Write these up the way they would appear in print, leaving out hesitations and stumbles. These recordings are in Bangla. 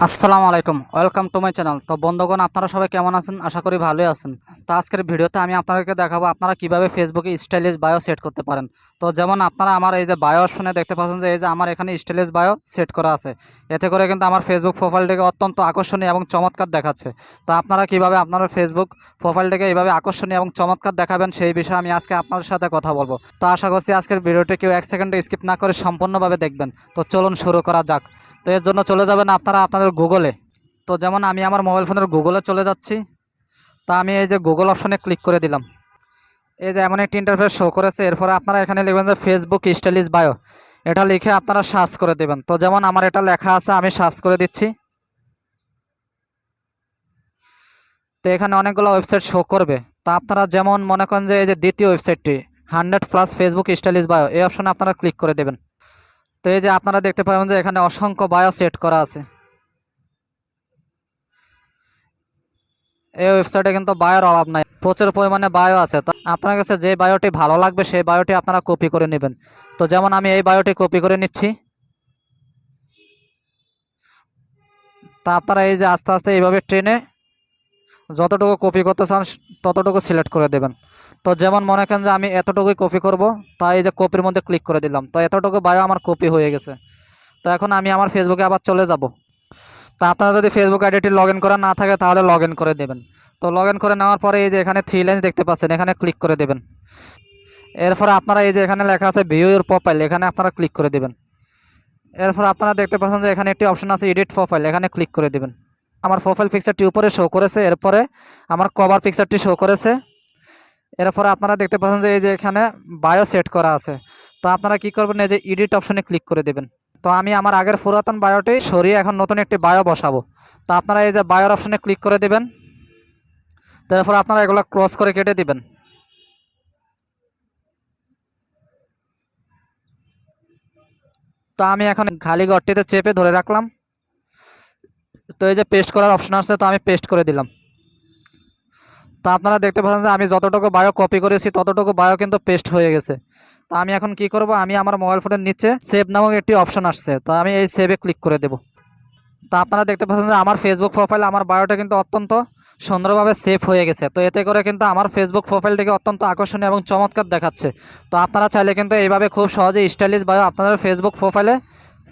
আসসালামু আলাইকুম, ওয়েলকাম টু মাই চ্যানেল। তো বন্ধুগণ, আপনারা সবাই কেমন আছেন? আশা করি ভালোই আছেন। তো আজকের ভিডিওতে আমি আপনাদেরকে দেখাবো আপনারা কিভাবে ফেসবুকে স্টাইলিশ বায়ো সেট করতে পারেন। তো যেমন আপনারা আমার এই যে বায়ো অপশনে দেখতে পাচ্ছেন যে এই যে আমার এখানে স্টাইলিশ বায়ো সেট করা আছে। এতে করে কিন্তু আমার ফেসবুক প্রোফাইলটাকে অত্যন্ত আকর্ষণীয় এবং চমৎকার দেখাচ্ছে। তো আপনারা কিভাবে আপনার ফেসবুক প্রোফাইলটাকে এইভাবে আকর্ষণীয় এবং চমৎকার দেখাবেন সেই বিষয়ে আমি আজকে আপনাদের সাথে কথা বলবো। তো আশা করছি আজকের ভিডিওটি কেউ এক সেকেন্ডে স্কিপ না করে সম্পূর্ণভাবে দেখবেন। তো চলুন শুরু করা যাক। তো এর জন্য চলে যাবেন আপনারা আপনাদের গুগলে। তো যেমন আমি আমার মোবাইল ফোনের গুগলে চলে যাচ্ছি। তা আমি এই যে গুগল অপশনে ক্লিক করে দিলাম। এই যে এমন একটি ইন্টারফেস শো করেছে। এরপরে আপনারা এখানে লিখবেন যে ফেসবুক স্টাইলিশ বায়ো, এটা লিখে আপনারা সার্চ করে দেবেন। তো যেমন আমার এটা লেখা আছে, আমি সার্চ করে দিচ্ছি। তো এখানে অনেকগুলো ওয়েবসাইট শো করবে। তো আপনারা যেমন মনে করেন যে এই যে দ্বিতীয় ওয়েবসাইটটি 100+ ফেসবুক স্টাইলিশ বায়ো, এই অপশনে আপনারা ক্লিক করে দেবেন। তো এই যে আপনারা দেখতে পাবেন যে এখানে অসংখ্য বায়ো সেট করা আছে। এই ওয়েবসাইটে কিন্তু বায়োর অভাব নাই, প্রচুর পরিমাণে বায়ো আছে। তো আপনার কাছে যে বায়োটি ভালো লাগবে সেই বায়োটি আপনারা কপি করে নেবেন। তো যেমন আমি এই বায়োটি কপি করে নিচ্ছি। তা আপনারা এই যে আস্তে আস্তে এইভাবে ট্রেনে যতটুকু কপি করতে চান ততটুকু সিলেক্ট করে দেবেন। তো যেমন মনে করেন যে আমি এতটুকুই কপি করব, তাই এই যে কপির মধ্যে ক্লিক করে দিলাম। তো এতটুকু বায়ো আমার কপি হয়ে গেছে। তো এখন আমি আমার ফেসবুকে আবার চলে যাব। তা আপনারা যদি ফেসবুক আইডিটি লগ ইন করা না থাকে তাহলে লগ ইন করে দেবেন। তো লগ ইন করে নেওয়ার পরে এই যে এখানে 3 লাইন দেখতে পাচ্ছেন, এখানে ক্লিক করে দেবেন। এরপর আপনারা এই যে এখানে লেখা আছে ভিউ ইউর প্রোফাইল, এখানে আপনারা ক্লিক করে দেবেন। এরপর আপনারা দেখতে পাচ্ছেন যে এখানে একটি অপশন আছে এডিট প্রোফাইল, এখানে ক্লিক করে দেবেন। আমার প্রোফাইল পিকচারটি উপরে শো করেছে, এরপরে আমার কভার পিকচারটি শো করেছে। এরপরে আপনারা দেখতে পাচ্ছেন যে এই যে এখানে বায়ো সেট করা আছে। তো আপনারা কি করবেন, এই যে এডিট অপশনে ক্লিক করে দেবেন। তো আমি আমার আগের পুরাতন বায়োটি সরিয়ে এখন নতুন একটি বায়ো বসাবো। তো আপনারা এই যে বায়োর অপশনে ক্লিক করে দেবেন। তারপর আপনারা এগুলো ক্রস করে কেটে দিবেন। তো আমি এখন খালি ঘরটিতে চেপে ধরে রাখলাম। তো এই যে পেস্ট করার অপশন আছে, তো আমি পেস্ট করে দিলাম। তো আপনারা দেখতে পাচ্ছেন যে আমি যতটুকু বায়ো কপি করেছি ততটুকু বায়ো কিন্তু পেস্ট হয়ে গেছে। তো আমি এখন কি করব, আমি আমার মোবাইল ফোনের নিচে সেভ নামক একটি অপশন আসছে, তো আমি এই সেভে ক্লিক করে দেব। তো আপনারা দেখতে পাচ্ছেন যে আমার ফেসবুক প্রোফাইল আমার বায়োটা কিন্তু অত্যন্ত সুন্দরভাবে সেভ হয়ে গেছে। তো এতে করে কিন্তু আমার ফেসবুক প্রোফাইলটিকে অত্যন্ত আকর্ষণীয় এবং চমৎকার দেখাচ্ছে। তো আপনারা চাইলে কিন্তু এইভাবে খুব সহজে স্টাইলিশ বায়ো আপনাদের ফেসবুক প্রোফাইলে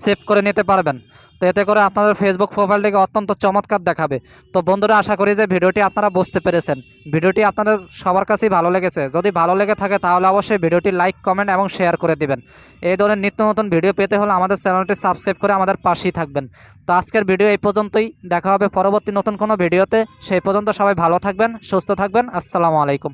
সেভ করে নিতে পারবেন। তো এতে করে আপনাদের ফেসবুক প্রোফাইলটিকে অত্যন্ত চমৎকার দেখাবে। তো বন্ধুরা, আশা করি যে ভিডিওটি আপনারা বুঝতে পেরেছেন। ভিডিওটি আপনাদের সবার কাছেই ভালো লেগেছে। যদি ভালো লেগে থাকে তাহলে অবশ্যই ভিডিওটি লাইক, কমেন্ট এবং শেয়ার করে দিবেন। এই ধরনের নিত্য নতুন ভিডিও পেতে হলে আমাদের চ্যানেলটি সাবস্ক্রাইব করে আমাদের পাশেই থাকবেন। তো আজকের ভিডিও এই পর্যন্তই, দেখা হবে পরবর্তী নতুন কোনো ভিডিওতে। সেই পর্যন্ত সবাই ভালো থাকবেন, সুস্থ থাকবেন। আসসালামু আলাইকুম।